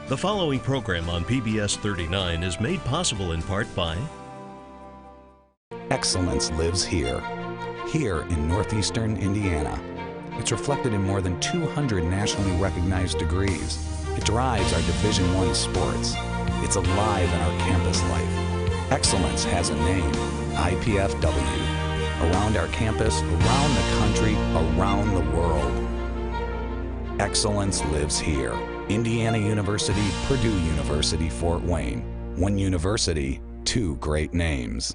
The following program on PBS 39 is made possible in part by Excellence lives here in Northeastern Indiana. It's reflected in more than 200 nationally recognized degrees. It drives our Division I sports. It's alive in our campus life. Excellence has a name, IPFW. Around our campus, around the country, around the world. Excellence lives here. Indiana University, Purdue University, Fort Wayne. One university, two great names.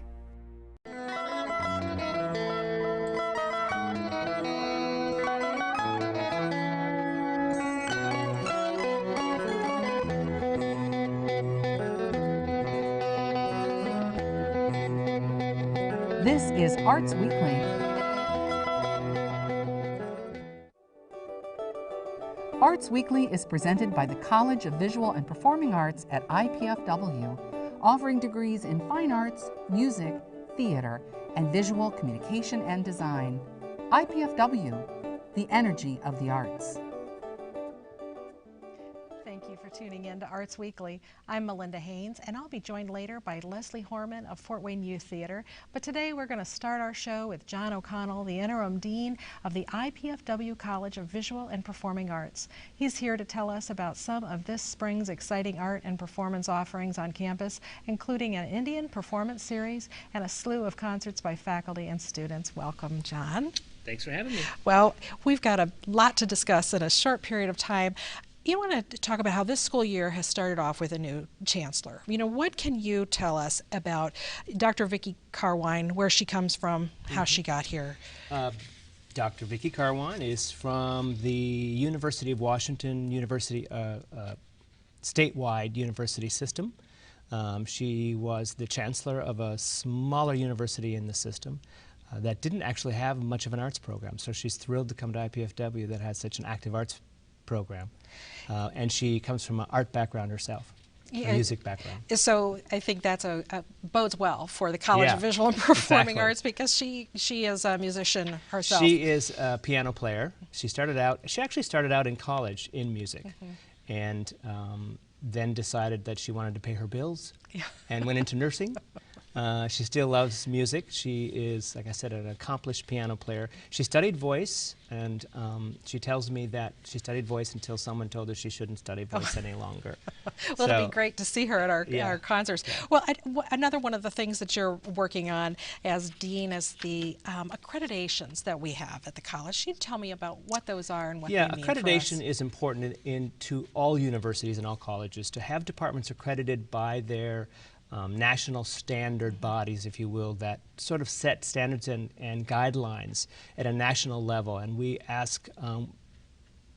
This is Arts Weekly. Arts Weekly is presented by the College of Visual and Performing Arts at IPFW, offering degrees in fine arts, music, theater, and visual communication and design. IPFW, the energy of the arts. Thank you for tuning in to Arts Weekly. I'm Melinda Haynes, and I'll be joined later by Leslie Horman of Fort Wayne Youth Theater. But today we're going to start our show with John O'Connell, the interim dean of the IPFW College of Visual and Performing Arts. He's here to tell us about some of this spring's exciting art and performance offerings on campus, including an Indian performance series and a slew of concerts by faculty and students. Welcome, John. Thanks for having me. Well, we've got a lot to discuss in a short period of time. You want to talk about how this school year has started off with a new chancellor. You know, what can you tell us about Dr. Vicki Carwine, where she comes from, how she got here? Dr. Vicki Carwine is from the University of Washington statewide university system. She was the chancellor of a smaller university in the system that didn't actually have much of an arts program. So she's thrilled to come to IPFW that has such an active arts program. And she comes from an art background herself, a music background. So I think that's bodes well for the College of Visual and Performing Arts, because she is a musician herself. She is a piano player. She actually started out in college in music, and then decided that she wanted to pay her bills and went into nursing. She still loves music. She is, like I said, an accomplished piano player. She studied voice, and she tells me that she studied voice until someone told her she shouldn't study voice any longer. Well, it'll be great to see her at our concerts. Well, another one of the things that you're working on as dean is the accreditations that we have at the college. Can you tell me about what those are and what they mean for us? Accreditation is important to all universities and all colleges to have departments accredited by their national standard bodies, if you will, that sort of set standards and guidelines at a national level. And we ask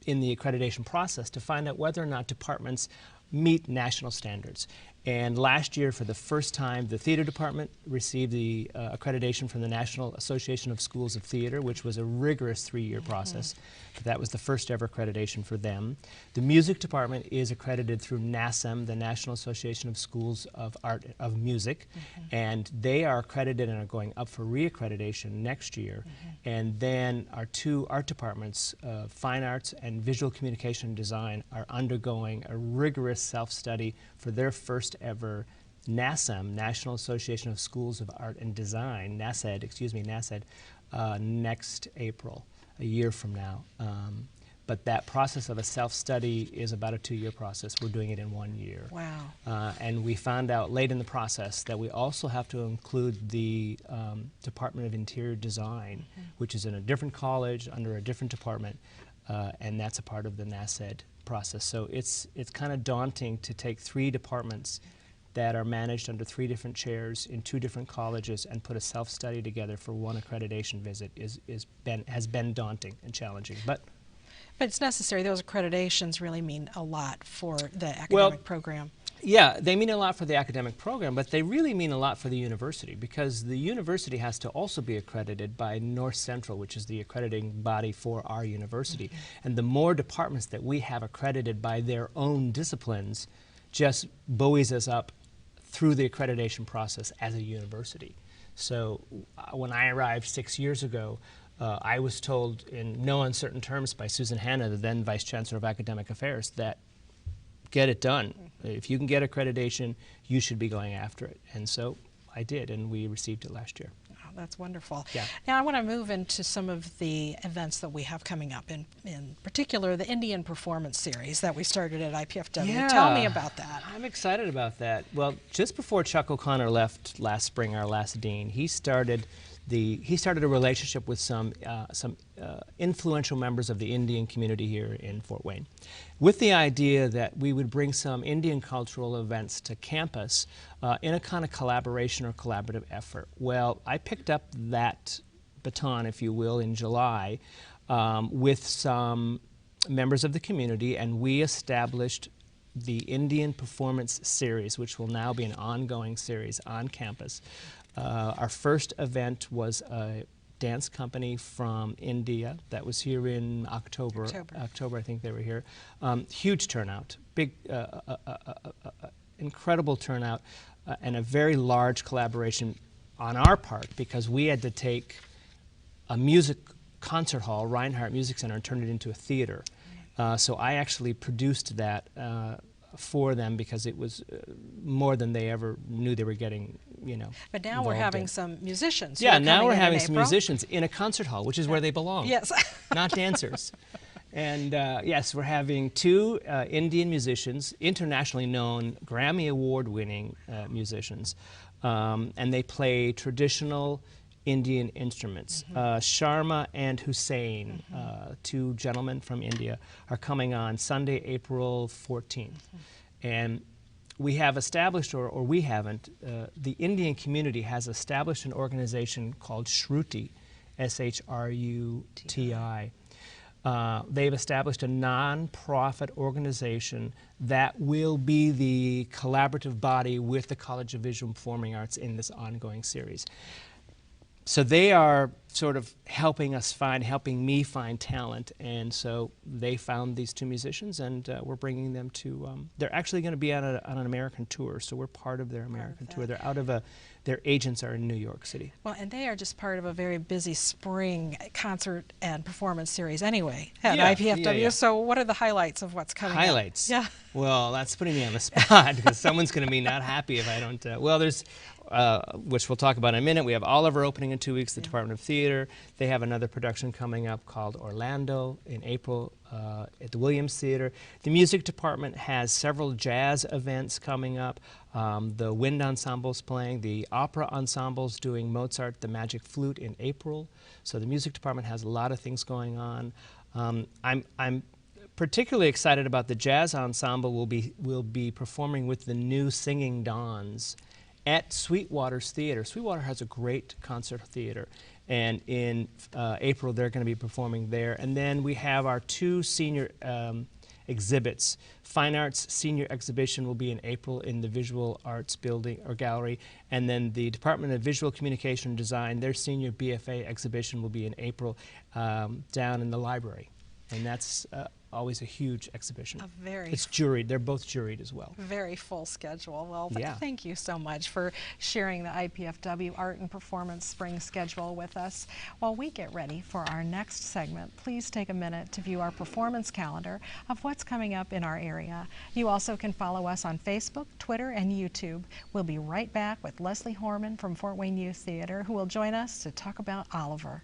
in the accreditation process to find out whether or not departments meet national standards. And last year, for the first time, the theater department received the accreditation from the National Association of Schools of Theater, which was a rigorous 3-year process. But that was the first ever accreditation for them. The music department is accredited through NASM, the National Association of Schools of Art of Music, and they are accredited and are going up for reaccreditation next year. And then our two art departments, Fine Arts and Visual Communication and Design, are undergoing a rigorous self-study for their first ever NASM, National Association of Schools of Art and Design, NASED, next April, a year from now. But that process of a self-study is about a 2-year process. We're doing it in 1 year. Wow. And we found out late in the process that we also have to include the Department of Interior Design, which is in a different college under a different department, and that's a part of the NASED process. So it's kind of daunting to take 3 departments that are managed under 3 different chairs in 2 different colleges and put a self-study together for 1 accreditation visit has been daunting and challenging. But it's necessary. Those accreditations really mean a lot for the academic program. Yeah, they mean a lot for the academic program, but they really mean a lot for the university, because the university has to also be accredited by North Central, which is the accrediting body for our university. And the more departments that we have accredited by their own disciplines just buoys us up through the accreditation process as a university. So when I arrived 6 years ago, I was told in no uncertain terms by Susan Hanna, the then Vice Chancellor of Academic Affairs, that get it done. If you can get accreditation, you should be going after it. And so I did, and we received it last year. Oh, that's wonderful. Yeah. Now I want to move into some of the events that we have coming up, in particular the Indian Performance Series that we started at IPFW. Yeah. Tell me about that. I'm excited about that. Well, just before Chuck O'Connor left last spring, our last dean, he started a relationship with some influential members of the Indian community here in Fort Wayne, with the idea that we would bring some Indian cultural events to campus in a kind of collaboration or collaborative effort. Well, I picked up that baton, if you will, in July with some members of the community, and we established the Indian Performance Series, which will now be an ongoing series on campus. Our first event was a dance company from India that was here in October, I think they were here. Huge turnout, big, incredible turnout, and a very large collaboration on our part, because we had to take a music concert hall, Reinhardt Music Center, and turn it into a theater. So I actually produced that for them, because it was more than they ever knew they were getting, you know. But now we're having some musicians. Yeah, now we're having some musicians in a concert hall, which is where they belong. Yes. Not dancers. And yes, we're having two Indian musicians, internationally known, Grammy Award-winning musicians, and they play traditional Indian instruments. Sharma and Hussain, two gentlemen from India, are coming on Sunday, April 14th. And we have established, or we haven't, the Indian community has established an organization called Shruti, S-H-R-U-T-I. They've established a non-profit organization that will be the collaborative body with the College of Visual and Performing Arts in this ongoing series. So they are sort of helping me find talent, and so they found these two musicians, and we're bringing them to, they're actually going to be on an American tour, so we're part of their American tour. They're out of their agents are in New York City. Well, and they are just part of a very busy spring concert and performance series anyway at IPFW. Yeah. So what are the highlights of what's coming Highlights? up? Yeah. Well, that's putting me on the spot, because someone's going to be not happy if I don't, well, there's, which we'll talk about in a minute. We have Oliver opening in 2 weeks, the Department of Theater. They have another production coming up called Orlando in April at the Williams Theater. The music department has several jazz events coming up. The wind ensemble's playing. The opera ensemble's doing Mozart, the Magic Flute in April. So the music department has a lot of things going on. I'm particularly excited about the jazz ensemble. Will be performing with the new Singing Dons at Sweetwater's Theater. Sweetwater has a great concert theater, and in April they're going to be performing there. And then we have our two senior exhibits. Fine Arts Senior Exhibition will be in April in the Visual Arts Building or Gallery, and then the Department of Visual Communication and Design, their Senior BFA exhibition will be in April down in the library. And that's always a huge exhibition. It's juried. They're both juried as well. Very full schedule. Well, yeah. Thank you so much for sharing the IPFW Art and Performance Spring schedule with us. While we get ready for our next segment, please take a minute to view our performance calendar of what's coming up in our area. You also can follow us on Facebook, Twitter, and YouTube. We'll be right back with Leslie Horman from Fort Wayne Youth Theater, who will join us to talk about Oliver.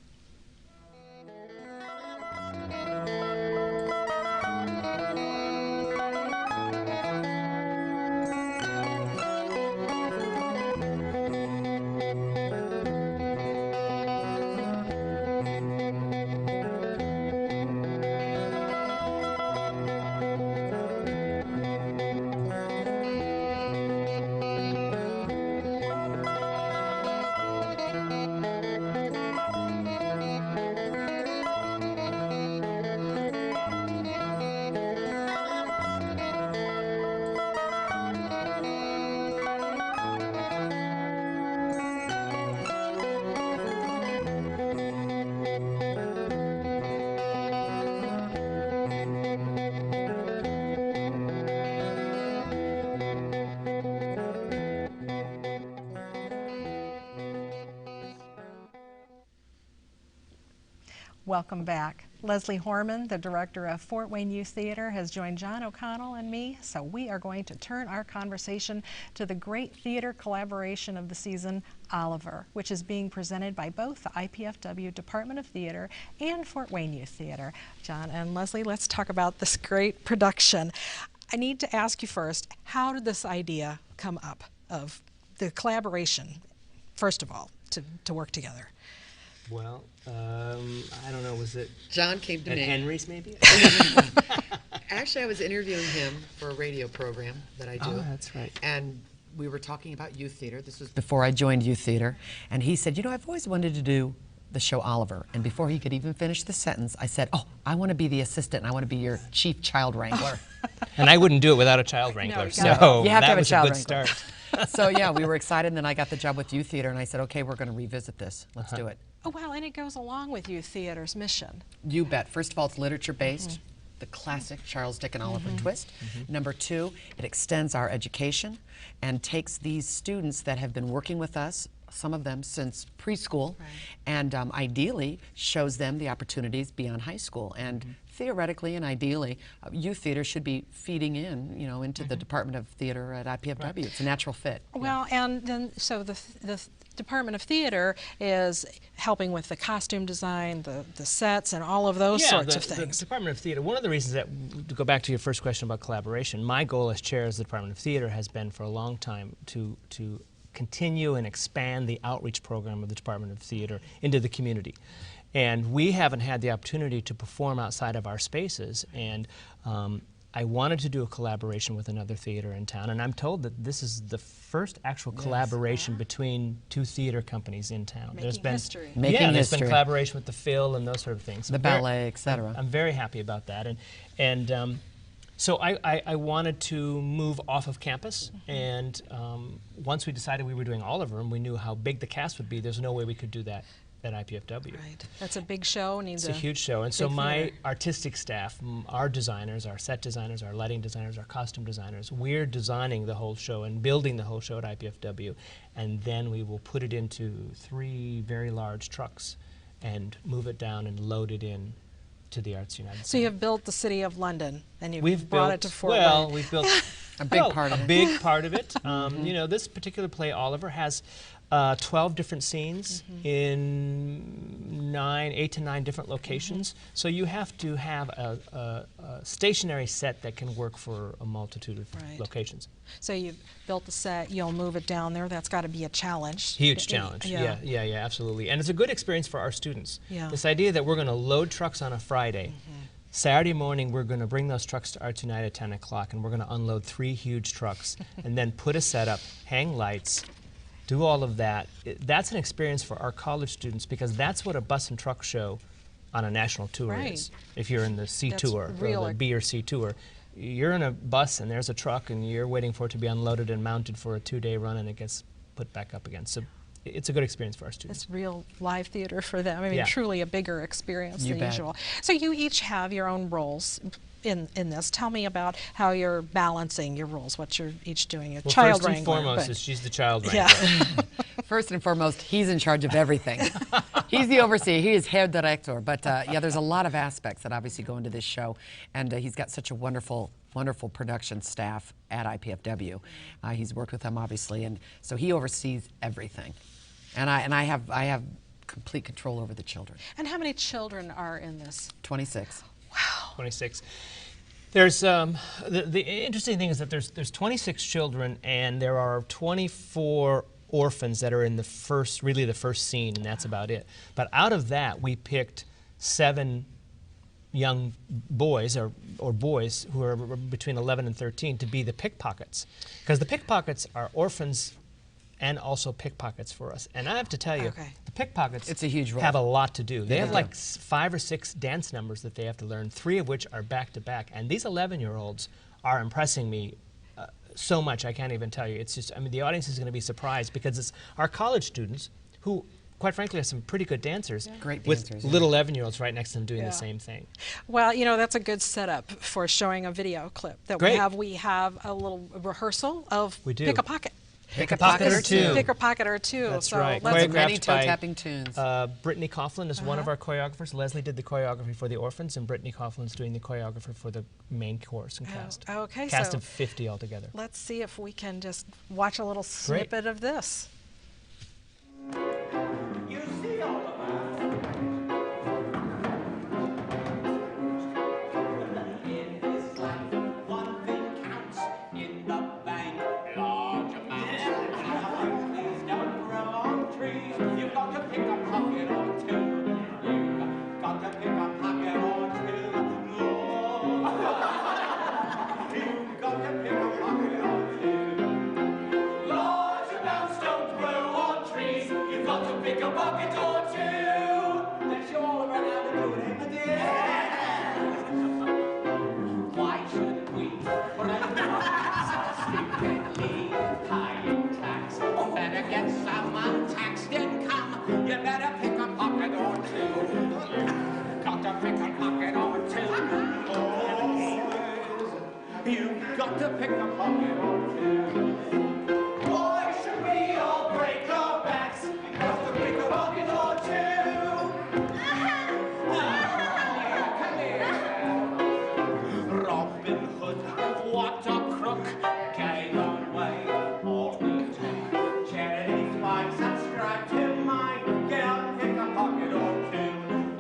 Welcome back. Leslie Horman, the director of Fort Wayne Youth Theater, has joined John O'Connell and me, so we are going to turn our conversation to the great theater collaboration of the season, Oliver, which is being presented by both the IPFW Department of Theater and Fort Wayne Youth Theater. John and Leslie, let's talk about this great production. I need to ask you first, how did this idea come up of the collaboration, first of all, to work together? Well, I don't know, was it John came to at me. Henry's maybe? Actually, I was interviewing him for a radio program that I do. Oh, that's right. And we were talking about youth theater. This was before I joined youth theater. And he said, you know, I've always wanted to do the show Oliver. And before he could even finish the sentence, I said, oh, I want to be the assistant and I want to be your chief child wrangler. And I wouldn't do it without a child wrangler, you so gotta- You have to that have a was child good wrangler. start. So yeah, we were excited, and then I got the job with youth theater, and I said, okay, we're going to revisit this. Let's do it. Oh, well, and it goes along with Youth Theater's mission. You bet. First of all, it's literature-based, the classic Charles Dickens Oliver Twist. Number two, it extends our education and takes these students that have been working with us, some of them since preschool, and ideally shows them the opportunities beyond high school. And theoretically and ideally, youth theater should be feeding in, you know, into the Department of Theater at IPFW. It's a natural fit. Well, and then, so the Department of Theater is helping with the costume design, the sets, and all of those sorts of things. The Department of Theater, one of the reasons that, to go back to your first question about collaboration, my goal as chair of the Department of Theater has been for a long time to continue and expand the outreach program of the Department of Theater into the community. And we haven't had the opportunity to perform outside of our spaces, and I wanted to do a collaboration with another theater in town, and I'm told that this is the first actual collaboration between two theater companies in town. Making history. Making there's history. been collaboration with the Phil and those sort of things. The ballet, etc. I'm very happy about that, and so I wanted to move off of campus, and once we decided we were doing Oliver and we knew how big the cast would be, there's no way we could do that at IPFW. Right. That's a big show. It's a huge show, and so big my theater. artistic staff, our designers, our set designers, our lighting designers, our costume designers, we're designing the whole show and building the whole show at IPFW, and then we will put it into 3 very large trucks and move it down and load it in to the Arts United. So you have built the City of London, and you've We've brought built, it to Fort well, Wayne. we've built A big part of it. A big part of it. You know, this particular play, Oliver, has 12 different scenes in 8 to 9 different locations. So you have to have a stationary set that can work for a multitude of locations. So you've built the set, you'll move it down there. That's got to be a challenge. Huge challenge. Yeah. Yeah, absolutely. And it's a good experience for our students. Yeah. This idea that we're going to load trucks on a Friday. Saturday morning, we're going to bring those trucks to Arts United at 10 o'clock, and we're going to unload 3 huge trucks, and then put a setup, hang lights, do all of that. That's an experience for our college students, because that's what a bus and truck show on a national tour is. If you're in the C That's tour real. or the B or C tour, you're in a bus and there's a truck and you're waiting for it to be unloaded and mounted for a 2-day run, and it gets put back up again. So it's a good experience for our students. It's real live theater for them. I mean, Yeah. truly a bigger experience You than bet. usual. So you each have your own roles in this. Tell me about how you're balancing your roles, what you're each doing. A Well, child first and wrangler, foremost but- is she's the child wrangler. Yeah. First and foremost, he's in charge of everything. He's the overseer. He is head director. But yeah, there's a lot of aspects that obviously go into this show, and he's got such a wonderful production staff at IPFW. He's worked with them obviously, and so he oversees everything. And I have complete control over the children. And how many children are in this? 26. 26. There's the interesting thing is that there's 26 children, and there are 24 orphans that are in the first scene, and that's about it. But out of that, we picked 7 young boys or boys who are between 11 and 13 to be the pickpockets, because the pickpockets are orphans and also pickpockets for us. And I have to tell you, Okay. the pickpockets It's a huge role. have a lot to do. They have do. like 5 or 6 dance numbers that they have to learn, 3 of which are back to back. And these 11-year-olds are impressing me so much I can't even tell you. It's just, I mean, the audience is going to be surprised, because it's our college students who, quite frankly, are some pretty good dancers. Great with dancers, yeah. little 11-year-olds right next to them doing Yeah. the same thing. Well, you know, that's a good setup for showing a video clip that Great. we have. We have a little rehearsal of We do. Pick a Pocket. Pick a pocket or two. Pick a pocket or two. That's so right. let's Many Choreographed by toe-tapping tunes. Brittany Coughlin is one of our choreographers. Leslie did the choreography for the orphans, and Brittany Coughlin's doing the choreographer for the main chorus and cast. Okay, Cast so of 50 altogether. let's see if we can just watch a little snippet of this. You see all of us. In this life, one thing counts in the bank. Large amounts. Please don't grow on trees. You've got to pick a pocket or two. You've got to pick a pocket or two. You've got to pick a pocket or two. Large amounts don't grow on trees. You've got to pick a pocket or two. Let's all run out and do it in the day. Why should we break stupidly paying tax? Better get some untaxed income. You better pick a pocket or two. Got to pick a pocket or two. Boys, you've got to pick a pocket or two. Why should we all break our backs? Got to pick a pocket or two. Come here. Robin Hood, what a crook, gave away all we took. Charity's mine, subscribe to mine. Get out and pick a pocket or two.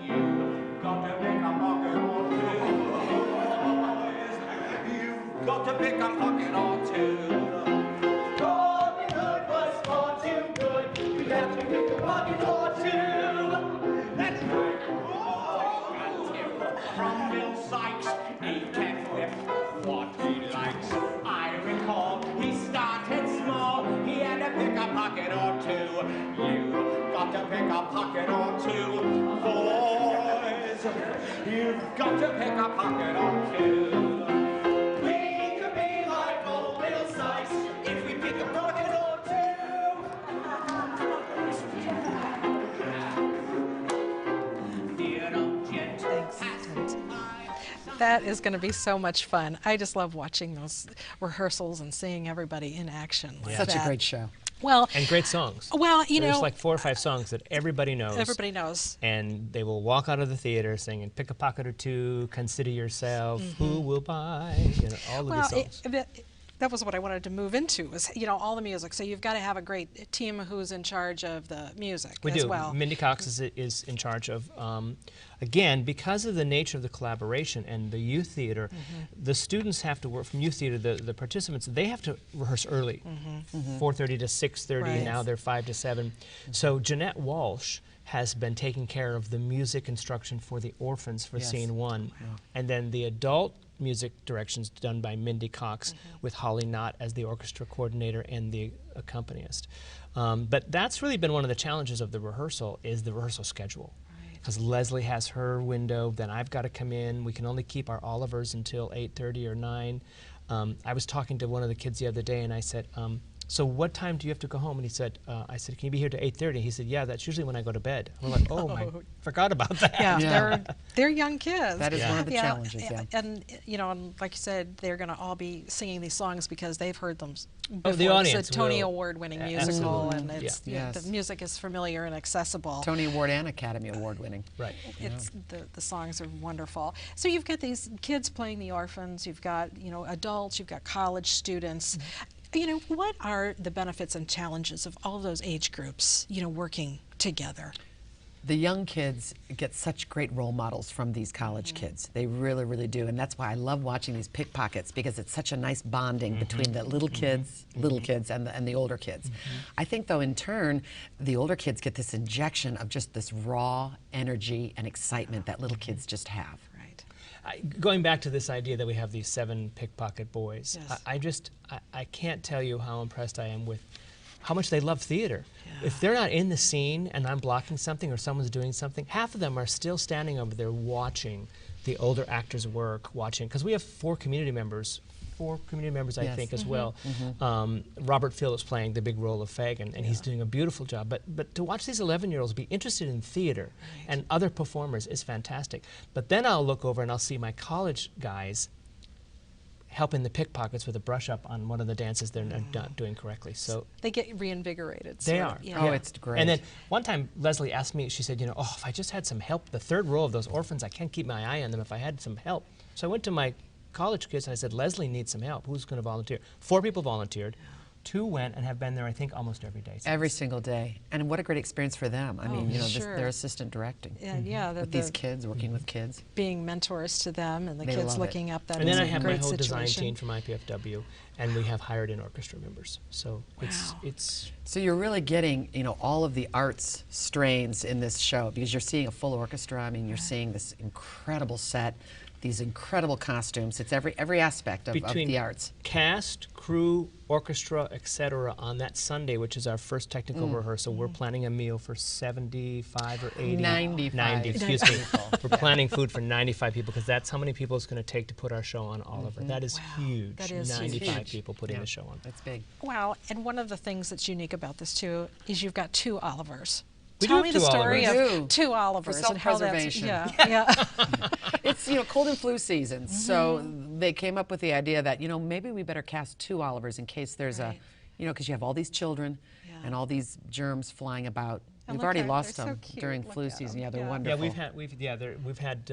You've got to pick a pocket or two. You've got to pick a pocket or two. Robin Hood was far too good. You have to pick a pocket or two. That's right. From Bill Sykes, he can whip what he likes. I recall he started small. He had to pick a pocket or two. You got to pick a pocket or two. Boys, you've got to pick a pocket or two. We could be like old Bill Sykes if we pick a pocket or two. Theodore Gent has That is going to be so much fun. I just love watching those rehearsals and seeing everybody in action. Like Such that. a great show. Well, And great songs. well, you There's know, like 4 or 5 songs that everybody knows. everybody knows. And they will walk out of the theater singing "Pick a Pocket or Two," "Consider Yourself," "Who Will Buy," all of Well, these songs. that was what I wanted to move into, was, you know, all the music. So you've got to have a great team who's in charge of the music We as do. well. Mindy Cox is in charge of, again, because of the nature of the collaboration and the youth theater, the students have to work from youth theater, the participants, they have to rehearse early, 4:30 to 6:30, Right. now they're 5 to 7. So Jeanette Walsh has been taking care of the music instruction for the orphans for Yes. scene 1. And then the adult music directions done by Mindy Cox with Holly Knott as the orchestra coordinator and the accompanist. But that's really been one of the challenges of the rehearsal, is the rehearsal schedule. Because Leslie has her window, then I've got to come in. We can only keep our Olivers until 8:30 or 9. I was talking to one of the kids the other day and I said, so what time do you have to go home? And he said, I said, can you be here to 8:30? He said, yeah, that's usually when I go to bed. I'm like, oh, I forgot about that. Yeah, they're young kids. That is one of the Yeah, challenges, yeah. And you know, and like you said, they're going to all be singing these songs because they've heard them before. Oh, the audience It's a Tony will. Award-winning Absolutely. musical, and it's Yeah. the Yes. music is familiar and accessible. Tony Award and Academy Award winning. Right. It's the songs are wonderful. So you've got these kids playing the orphans. You've got, you know, adults. You've got college students. You know, what are the benefits and challenges of all of those age groups, you know, working together? The young kids get such great role models from these college kids. They really, really do. And that's why I love watching these pickpockets, because it's such a nice bonding between the little kids and the older kids. I think, though, in turn, the older kids get this injection of just this raw energy and excitement that little kids just have. Right. Going back to this idea that we have these 7 pickpocket boys, Yes. I can't tell you how impressed I am with how much they love theater. If they're not in the scene and I'm blocking something or someone's doing something, half of them are still standing over there watching the older actors work, because we have 4 community members, I Yes. think, as well. Robert Field is playing the big role of Fagin, and he's doing a beautiful job. But to watch these 11-year-olds be interested in theater and other performers is fantastic. But then I'll look over and I'll see my college guys helping the pickpockets with a brush up on one of the dances they're not doing correctly. So They get reinvigorated. they sort are. of, yeah. Oh, it's great. And then one time Leslie asked me, she said, oh, if I just had some help, the third row of those orphans, I can't keep my eye on them if I had some help. So I went to my college kids and I said, Leslie needs some help. Who's going to volunteer? 4 people volunteered. 2 went and have been there, I think, almost every day since. Every single day. And what a great experience for them. I mean, sure. their assistant directing. And yeah, With these kids, working with kids. being mentors to them and the They kids love it. looking up that And is then I a have my great whole design situation. team from IPFW, and we have hired in orchestra members. So Wow. it's So you're really getting, all of the arts strains in this show because you're seeing a full orchestra. I mean, you're seeing this incredible set, these incredible costumes. It's every aspect of the arts. Cast, crew, orchestra, etc. on that Sunday, which is our first technical rehearsal. We're planning a meal for 75 or 80. 95 90, excuse me. people. We're planning food for 95 people because that's how many people it's going to take to put our show on Oliver. That is huge. That is 95 huge. people putting the show on. That's big. Wow, and one of the things that's unique about this too is you've got 2 Olivers. We Tell do me have the 2 story Olivers. of 2 Olivers and how that's self-preservation. yeah. It's cold and flu season, so they came up with the idea that maybe we better cast 2 Olivers in case there's Right. because you have all these children and all these germs flying about. And We've look, already they're lost so them cute. during Look flu at season. them. Yeah, they're Yeah. wonderful. We've had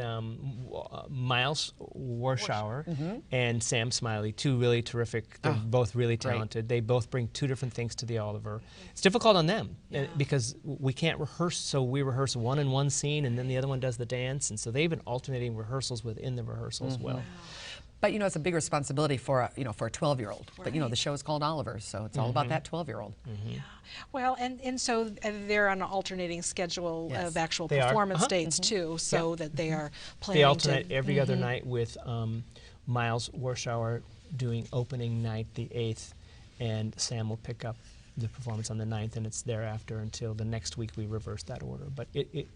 Miles Warschauer and Sam Smiley, 2 really terrific. They're both really great. talented. They both bring 2 different things to the Oliver. It's difficult on them because we can't rehearse, so we rehearse one in one scene and then the other one does the dance, and so they've been alternating rehearsals within the rehearsal as well. But it's a big responsibility for a 12-year-old. But the show is called Oliver, so it's all about that 12-year-old. Well, and so they're on an alternating schedule Yes. of actual They are. performance dates too, so that they are planning They alternate to, every other night with Miles Warschauer doing opening night the 8th, and Sam will pick up the performance on the 9th, and it's thereafter until the next week we reverse that order. But it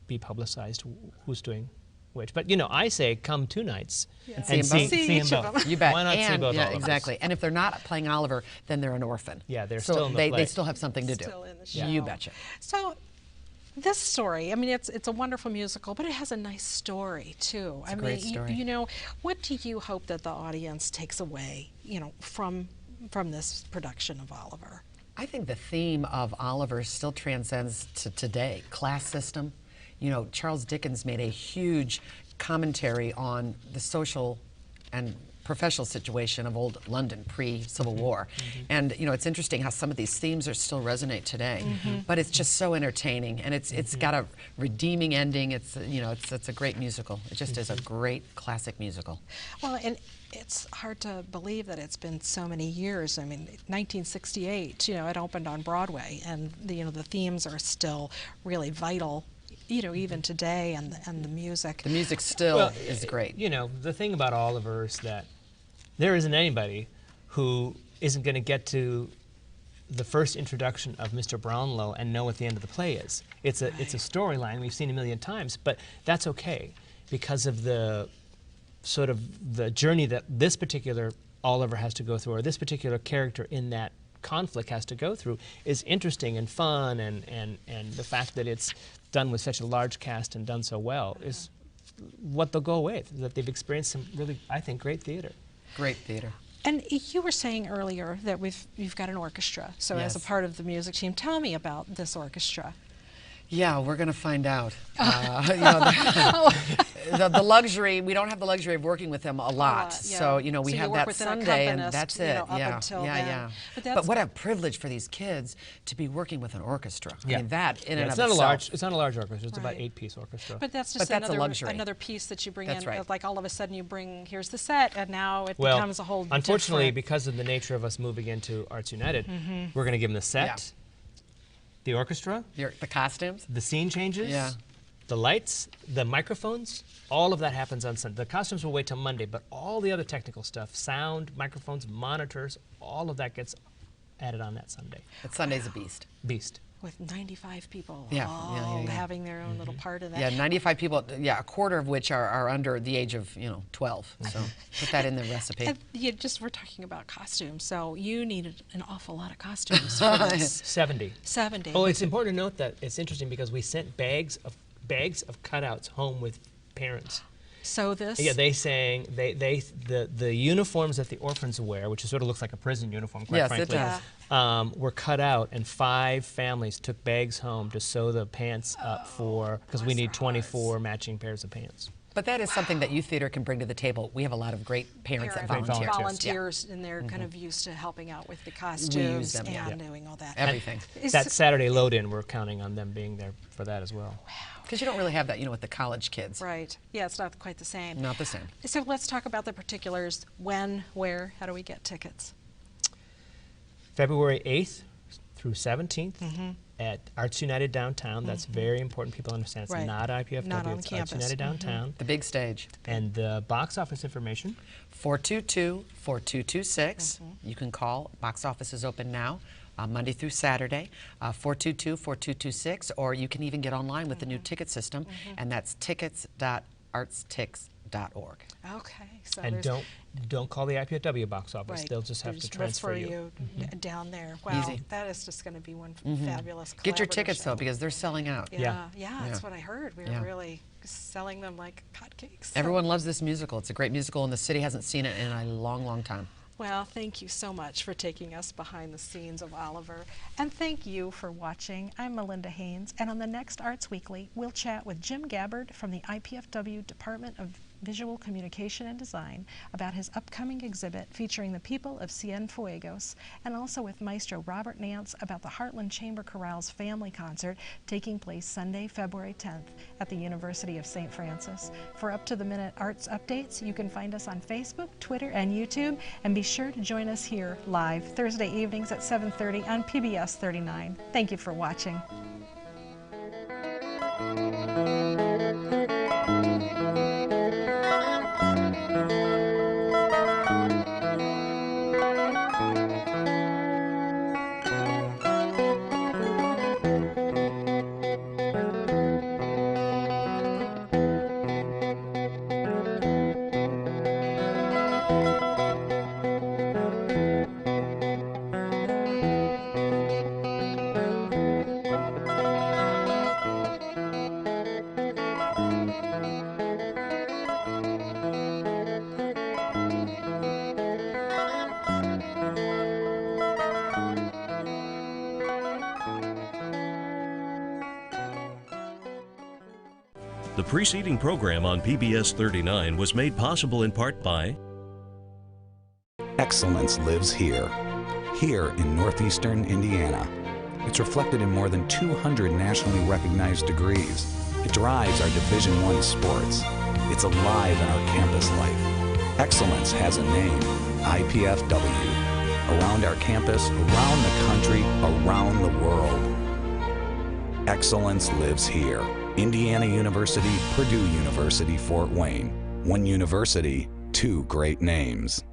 be publicized who's doing which. But I say come 2 nights and see 'em both. See see 'em each of both. them. You bet. Why not see And- both yeah, Olivers? exactly. And if they're not playing Oliver, then they're an orphan. Yeah, they're so still in the they play. still have something to do. Still in the show. You betcha. So this story, I mean, it's a wonderful musical, but it has a nice story too. a great story. What do you hope that the audience takes away, from this production of Oliver? I think the theme of Oliver still transcends to today. Class system. Charles Dickens made a huge commentary on the social and professional situation of old London pre-Civil War. And it's interesting how some of these themes are still resonate today. But it's just so entertaining, and it's got a redeeming ending. It's it's a great musical. It just is a great classic musical. Well, and it's hard to believe that it's been so many years. I mean, 1968, it opened on Broadway, and the themes are still really vital, even today, and the music. The music still is great. The thing about Oliver is that there isn't anybody who isn't going to get to the first introduction of Mr. Brownlow and know what the end of the play is. It's a storyline we've seen a million times, but that's okay because of the sort of the journey that this particular Oliver has to go through, or this particular character in that conflict has to go through, is interesting and fun, and the fact that it's done with such a large cast and done so well is what they'll go away with, that they've experienced some really, I think, great theater. Great theater. And you were saying earlier that you've got an orchestra. So as a Yes. part of the music team, tell me about this orchestra. Yeah, we're going to find out. The luxury, we don't have the luxury of working with them a lot. yeah. So, we So you have work that with an Sunday, and accompanist, that's it. up Yeah, until yeah, then. yeah. But But that's what a privilege for these kids to be working with an orchestra. I mean, that in and it's of not itself. it's not a large orchestra. It's about Right. 8-piece orchestra. But that's just that's a luxury. another piece that you bring That's in. right. Like all of a sudden you bring, here's the set, and now it Well, becomes a whole unfortunately, different. because of the nature of us moving into Arts United, we're going to give them the set, Yeah. the orchestra, The costumes. the scene changes, Yeah. the lights, the microphones, all of that happens on Sunday. The costumes will wait till Monday, but all the other technical stuff, sound, microphones, monitors, all of that gets added on that Sunday. But Sunday's a beast. Beast. With 95 people Yeah, all yeah, yeah. having their own little part of that. Yeah, 95 people, a quarter of which are under the age of, 12. So put that in the recipe. And we're talking about costumes, so you needed an awful lot of costumes for this. 70. 70. Oh, it's important to note that it's interesting because we sent bags of cutouts home with parents. sew this? Yeah, the uniforms that the orphans wear, which sort of looks like a prison uniform, quite Yes, frankly, it does. were cut out, and 5 families took bags home to sew the pants up because we need 24 matching pairs of pants. But that is something that youth theater can bring to the table. We have a lot of great parents that volunteer. Volunteers, and they're kind of used to helping out with the costumes use them, and doing all that. Everything. That Saturday load-in, we're counting on them being there for that as well. Because you don't really have that, with the college kids. Right. Yeah, it's not quite the same. Not the same. So let's talk about the particulars. When, where, how do we get tickets? February 8th through 17th at Arts United Downtown. That's very important. People understand it's not IPFW, not on it's campus. Arts United Downtown. The big stage. And the box office information? 422-4226. You can call. Box office is open now, Monday through Saturday, 422-4226, or you can even get online with the new ticket system, and that's tickets.artstix.org. Okay. So And don't call the IPFW box office. Right. They'll just have to transfer you. Down there. Wow, Easy. that is just going to be one fabulous Get your collaborative tickets, show. though, because they're selling out. Yeah, that's what I heard. We were Yeah. really selling them like hotcakes. Everyone loves this musical. It's a great musical, and the city hasn't seen it in a long, long time. Well, thank you so much for taking us behind the scenes of Oliver. And thank you for watching. I'm Melinda Haynes, and on the next Arts Weekly, we'll chat with Jim Gabbard from the IPFW Department of Visual Communication and Design about his upcoming exhibit featuring the people of Cienfuegos, and also with Maestro Robert Nance about the Heartland Chamber Chorale's family concert taking place Sunday, February 10th at the University of St. Francis. For up-to-the-minute arts updates, you can find us on Facebook, Twitter, and YouTube, and be sure to join us here live Thursday evenings at 7:30 on PBS 39. Thank you for watching. The preceding program on PBS 39 was made possible in part by Excellence lives here in northeastern Indiana. It's reflected in more than 200 nationally recognized degrees. It drives our Division I sports. It's alive in our campus life. Excellence has a name, IPFW. Around our campus, around the country, around the world. Excellence lives here. Indiana University, Purdue University, Fort Wayne. One university, two great names.